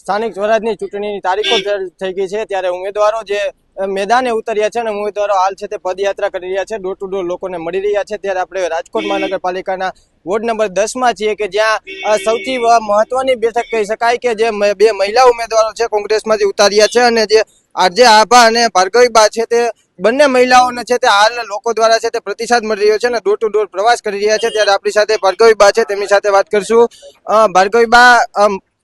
સ્થાનિક સ્વરાજની ચૂંટણીની તારીખો થઈ ગઈ છે, ત્યારે ઉમેદવારો જે મેદાને ઉતર્યા છે અને ઉમેદવારો હાલ છે તે પદયાત્રા કરી રહ્યા છે, ડોર ટુ ડોર લોકોને મળી રહ્યા છે. ત્યારે આપણે રાજકોટ મહાનગરપાલિકાના વોર્ડ નંબર 10 છીએ કે જ્યાં સૌથી મહત્વની બેઠક કહી શકાય કે જે બે મહિલા ઉમેદવારો છે કોંગ્રેસમાંથી ઉતાર્યા છે, અને જે આરજે આભા અને ભાર્ગવીબા છે તે બંને મહિલાઓને છે તે હાલ લોકો દ્વારા છે તે પ્રતિસાદ મળી રહ્યો છે અને ડોર ટુ ડોર પ્રવાસ કરી રહ્યા છે. ત્યારે આપણી સાથે ભાર્ગવીબા છે, તેમની સાથે વાત કરશું. ભાર્ગવીબા,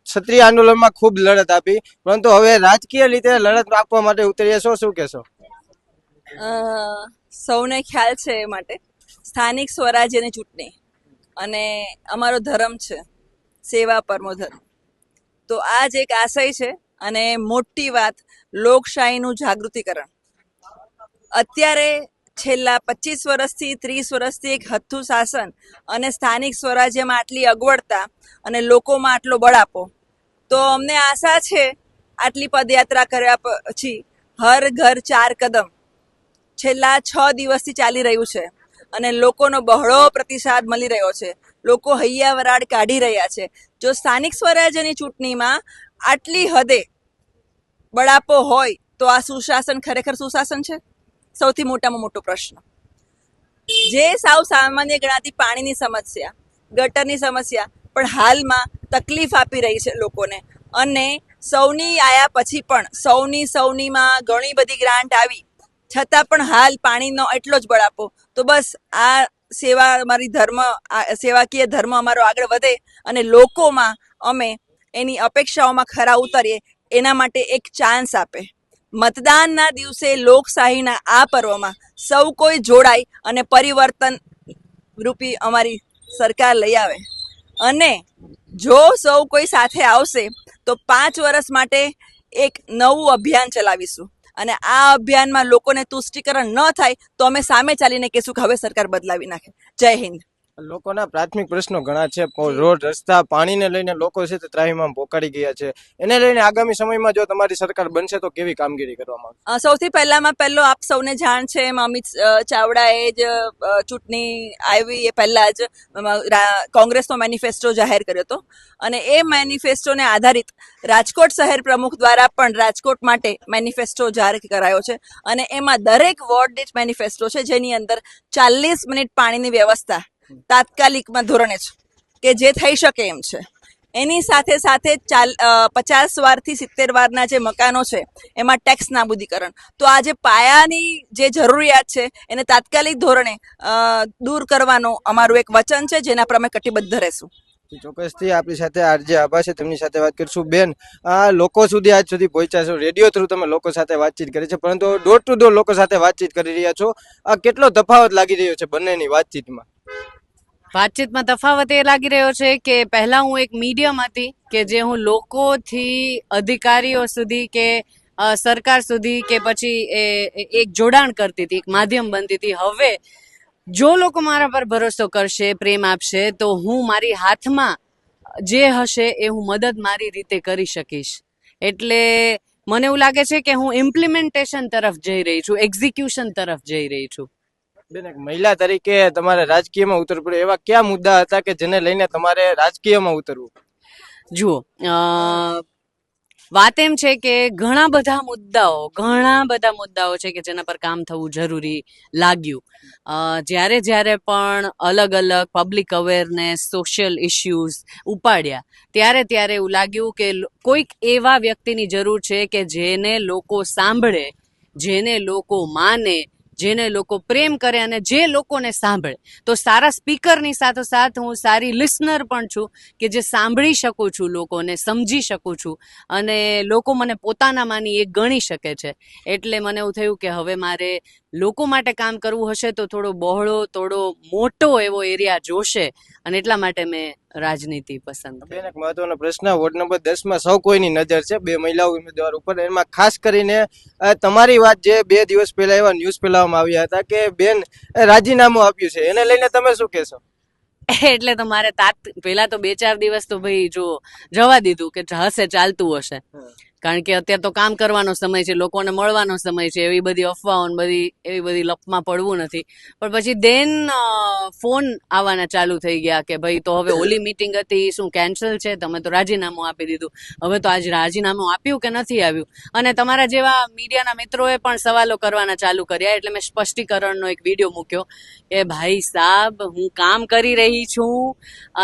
ક્ષત્રિય આંદોલનમાં ખૂબ લડત આપી, પરંતુ હવે રાજકીય રીતે લડત આપવા માટે ઉતર્યા છો, શું કહેશો? સૌને ખ્યાલ છે એ માટે સ્થાનિક સ્વરાજ્યની ચૂંટણી અને અમારો ધર્મ છે સેવા પરમો ધર્મ, તો આ જ એક આશય છે અને મોટી વાત લોકશાહીનું જાગૃતિકરણ. અત્યારે છેલ્લા 25 વર્ષથી 30 વર્ષથી એક હથ્થું શાસન અને સ્થાનિક સ્વરાજ્યમાં આટલી અગવડતા અને લોકોમાં આટલો બળાપો, તો અમને આશા છે આટલી પદયાત્રા કર્યા પછી હર ઘર 4 કદમ છેલ્લા 6 દિવસથી ચાલી રહ્યું છે અને લોકોનો બહોળો પ્રતિસાદ મળી રહ્યો છે. લોકો હૈયા વરાળ કાઢી રહ્યા છે. જો સ્થાનિક સ્વરાજ્યની ચૂંટણીમાં આટલી હદે બળાપો હોય તો આ સુશાસન ખરેખર સુશાસન છે? સૌથી મોટામાં મોટો પ્રશ્ન. જે સાવ સામાન્ય ગણાતી પાણીની સમસ્યા, ગટરની સમસ્યા પણ હાલમાં તકલીફ આપી રહી છે લોકોને, અને સૌની આયા પછી પણ સૌનીમાં ઘણી બધી ગ્રાન્ટ આવી છતાં પણ હાલ પાણીનો એટલો જ બળાપો. તો બસ આ સેવા અમારી સેવાકીય ધર્મ અમારો આગળ વધે અને લોકોમાં અમે એની અપેક્ષાઓમાં ખરા ઉતરીએ, એના માટે એક ચાન્સ આપે. મતદાનના દિવસે લોકશાહીના આ પર્વમાં સૌ કોઈ જોડાય અને પરિવર્તન રૂપી અમારી સરકાર લઈ આવે. અને જો સૌ કોઈ સાથે આવશે તો 5 વર્ષ માટે એક નવું અભિયાન ચલાવીશું, અને આ અભિયાનમાં લોકોને તુષ્ટિકરણ ન થાય તો અમે સામે ચાલીને કહેશું કે હવે સરકાર બદલાવી નાખે. જય હિન્દ. લોકોના પ્રાથમિક પ્રશ્નો ઘણા છે, રોડ, રસ્તા, પાણીને લઈને લોકો છે તે ત્રાહીમામ પોકારી ગયા છે. એને લઈને આગામી સમયમાં જો તમારી સરકાર બનશે તો કેવી કામગીરી કરવામાં આવશે? સૌથી પહેલો આપ સૌને જાણ છે એમ અમિત ચાવડાએ જ ચૂંટણી આવી એ પહેલા જ કોંગ્રેસનો મેનિફેસ્ટો જાહેર કર્યો હતો, અને એ મેનિફેસ્ટોને આધારિત રાજકોટ શહેર પ્રમુખ દ્વારા પણ રાજકોટ માટે મેનિફેસ્ટો જાહેર કરાયો છે, અને એમાં દરેક વોર્ડ દીઠ મેનિફેસ્ટો છે જેની અંદર 40 મિનિટ પાણીની વ્યવસ્થા તાત્કાલિકમાં ધોરણે છે કે જે થઈ શકે એમ છે. એની સાથે 50 વારથી 70 વારના જે મકાનો છે એમાં ટેક્સ નાબૂદીકરણ. તો આ જે પાયાની જે જરૂરિયાત છે એને તાત્કાલિક ધોરણે દૂર કરવાનો અમારું એક વચન છે, જેના પર અમે કટિબદ્ધ રહેશું. ચોક્કસથી આપણી સાથે આરજે આભા છે, તેમની સાથે વાત કરીશું. બેન, આ લોકો સુધી આજ સુધી પહોંચ્યા છો, રેડિયો થ્રુ તમે લોકો સાથે વાતચીત કરી છે, પરંતુ ડોર ટુ ડોર લોકો સાથે વાતચીત કરી રહ્યા છો. આ કેટલો તફાવત લાગી રહ્યો છે બંનેની વાતચીતમાં? તફાવત એ લાગી રહ્યો છે કે પહેલા હું એક મીડિયમ હતી કે જે હું લોકોથી અધિકારીઓ સુધી કે સરકાર સુધી કે પછી એક જોડાણ કરતી હતી, એક માધ્યમ બનતી હતી. હવે જો લોકો મારા પર ભરોસો કરશે, પ્રેમ આપશે, તો હું મારી હાથમાં જે હશે એ હું મદદ મારી રીતે કરી શકીશ. એટલે મને એવું લાગે છે કે હું ઇમ્પ્લિમેન્ટેશન તરફ જઈ રહી છું, એક્ઝિક્યુશન તરફ જઈ રહી છું. બેન, એક મહિલા તરીકે તમારે રાજકીયમાં ઉતરવું પડે, એવા કયા મુદ્દા હતા કે જેને લઈને તમારે રાજકીયમાં ઉતરવું? જુઓ, વાત એમ છે કે ઘણા બધા મુદ્દાઓ છે કે જેના પર કામ થવું જરૂરી લાગ્યું. જ્યારે પણ અલગ પબ્લિક અવેરનેસ, સોશિયલ ઇશ્યુઝ ઉપાડ્યા, ત્યારે એવું લાગ્યું કે કોઈક એવા વ્યક્તિની જરૂર છે કે જેને લોકો સાંભળે, જેને લોકો માને, જેને લોકો પ્રેમ કરે અને જે લોકોને સાંભળે. તો સારા સ્પીકરની સાથોસાથ હું સારી લિસનર પણ છું કે જે સાંભળી શકું છું, લોકોને સમજી શકું છું, અને લોકો મને પોતાના માની એક ગણી શકે છે. એટલે મને એવું થયું કે હવે મારે લોકો માટે કામ કરવું હશે તો થોડો મોટો એવો એરિયા જોશે, અને એટલા માટે મેં રાજનીતિ પસંદ કરી. બેન, એક મહત્વનો પ્રશ્ન, વોર્ડ નંબર 10 સૌ કોઈની નજર છે 2 મહિલા ઉમેદવાર ઉપર. એમાં ખાસ કરીને તમારી વાત જે 2 દિવસ પહેલા એવા ન્યૂઝ ફેલાવવામાં આવ્યા હતા કે બેન રાજીનામું આપ્યું છે, એને લઈને તમે શું કહેશો? એટલે તો મારે પેલા તો 2-4 દિવસ તો ભાઈ જો જવા દીધું કે હશે, ચાલતું હશે. કારણ કે અત્યારે તો કામ કરવાનો સમય છે, લોકોને મળવાનો સમય છે, એવી બધી અફવાઓ ને એવી બધી લપમાં પડવું નથી. પણ પછી દેન ફોન આવવાના ચાલુ થઈ ગયા કે ભાઈ તો હવે ઓલી મીટિંગ હતી શું કેન્સલ છે, તમે તો રાજીનામું આપી દીધું, હવે તો આજે રાજીનામું આપ્યું કે નથી આવ્યું. અને તમારા જેવા મીડિયાના મિત્રોએ પણ સવાલો કરવાના ચાલુ કર્યા, એટલે મેં સ્પષ્ટીકરણનો એક વિડીયો મૂક્યો કે ભાઈ સાહેબ, હું કામ કરી રહી છું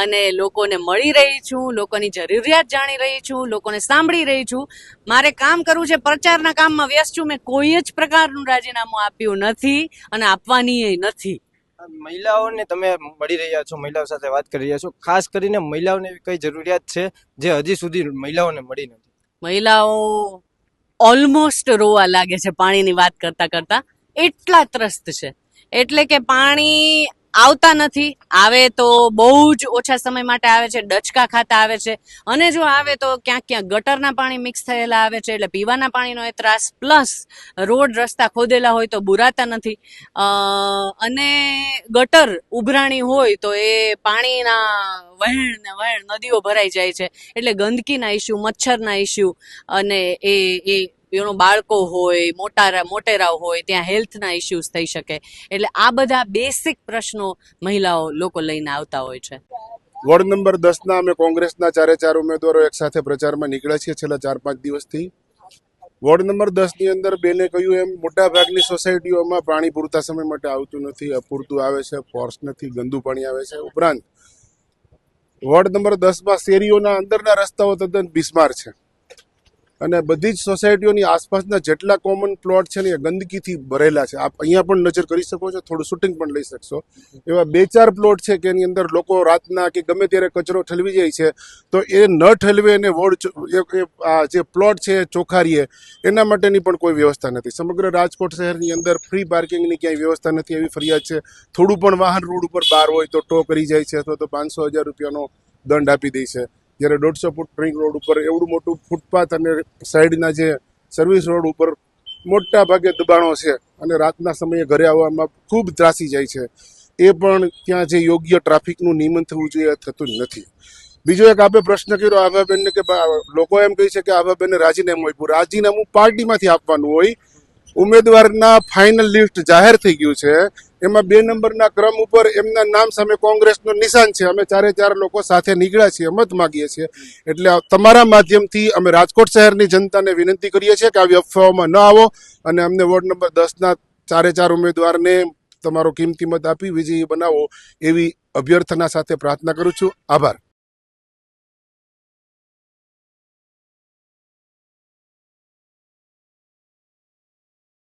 અને લોકોને મળી રહી છું, લોકોની જરૂરિયાત જાણી રહી છું, લોકોને સાંભળી રહી છું, મારે કામ કરવું છે, પ્રચારના કામમાં વ્યસ્ત છું, મેં કોઈ જ પ્રકારનું રાજીનામું આપ્યું નથી અને આપવાની નથી. મહિલાઓને તમે મળી રહ્યા છો, મહિલાઓ સાથે વાત કરી રહ્યા છો, ખાસ કરીને મહિલાઓને એવી કઈ જરૂરિયાત છે જે હજી સુધી મહિલાઓને મળી નથી? મહિલાઓ ઓલમોસ્ટ રોવા લાગે છે પાણીની વાત કરતા કરતા, એટલા ત્રસ્ત છે. એટલે કે પાણી આવતા નથી, આવે તો બહુ જ ઓછા સમય માટે આવે છે, ડચકા ખાતા આવે છે, અને જો આવે તો ક્યાંક ક્યાંક ગટરના પાણી મિક્સ થયેલા આવે છે, એટલે પીવાના પાણીનો એ ત્રાસ, પ્લસ રોડ રસ્તા ખોદેલા હોય તો બુરાતા નથી, અને ગટર ઉભરાણી હોય તો એ પાણીના વહેણ ને વહેણ નદીઓ ભરાઈ જાય છે, એટલે ગંદકીના ઇસ્યુ, મચ્છરના ઇસ્યુ, અને એ બાળકો હોય, મોટેરાઓ હોય, ત્યાં હેલ્થના ઇસ્યુઝ થઈ શકે. એટલે આ બધા બેસિક પ્રશ્નો લોકો લઈને આવતા હોય છે. વોર્ડ નંબર 10 અમે કોંગ્રેસના 4 ઉમેદવારો એક સાથે પ્રચારમાં નીકળ્યા છીએ છેલ્લા 4-5 દિવસથી. વોર્ડ નંબર 10 ની અંદર બેને કહ્યું એમ મોટા ભાગની સોસાયટીઓમાં પાણી પૂરતા સમય માટે આવતું નથી, અપૂરતું આવે છે, ફોર્સ નથી, ગંદુ પાણી આવે છે. ઉપરાંત વોર્ડ નંબર 10માં શેરીઓના અંદરના રસ્તાઓ તદ્દન બિસ્માર છે અને બધી જ સોસાયટીઓની આસપાસના જેટલા કોમન પ્લોટ છે ને એ ગંદકીથી ભરેલા છે. આપ અહીંયા પણ નજર કરી શકો છો, થોડું શૂટિંગ પણ લઈ શકશો. એવા 2-4 પ્લોટ છે કે એની અંદર લોકો રાતના કે ગમે ત્યારે કચરો ઠલવી જાય છે, તો એ ન ઠલવે અને જે પ્લોટ છે એ ચોખારીએ, એના માટેની પણ કોઈ વ્યવસ્થા નથી. સમગ્ર રાજકોટ શહેરની અંદર ફ્રી પાર્કિંગની ક્યાંય વ્યવસ્થા નથી, એવી ફરિયાદ છે. થોડું પણ વાહન રોડ ઉપર બહાર હોય તો ટો કરી જાય છે, અથવા તો 500,000 રૂપિયાનો દંડ આપી દે છે. જ્યારે 150 ફૂટ રિંગ રોડ ઉપર એવડું મોટું ફૂટપાથ અને સાઈડના જે સર્વિસ રોડ ઉપર મોટા ભાગે દબાણો છે અને રાતના સમયે ઘરે આવવામાં ખૂબ ત્રાસી જાય છે. એ પણ ત્યાં જે યોગ્ય ટ્રાફિકનું નિયમન થવું જોઈએ થતું જ નથી. બીજો એક આપણે પ્રશ્ન કર્યો આભાબેનને કે લોકો એમ કહે છે કે આભાબેનને રાજીનામું આપ્યું. રાજીનામું પાર્ટીમાંથી આપવાનું હોય. ઉમેદવારના ફાઇનલ લિસ્ટ જાહેર થઈ ગયું છે, એમાં 2 નંબરના ક્રમ ઉપર એમના નામ સામે કોંગ્રેસનું નિશાન છે. અમે 4 લોકો સાથે નીકળ્યા છીએ, મત માગીએ છીએ. એટલે તમારા માધ્યમથી અમે રાજકોટ શહેરની જનતાને વિનંતી કરીએ છીએ કે આવી અફવાઓમાં ન આવો અને અમને વોર્ડ નંબર 10ના 4 ઉમેદવારને તમારો કિંમતી મત આપી વિજયી બનાવો એવી અભ્યર્થના સાથે પ્રાર્થના કરું છું. આભાર.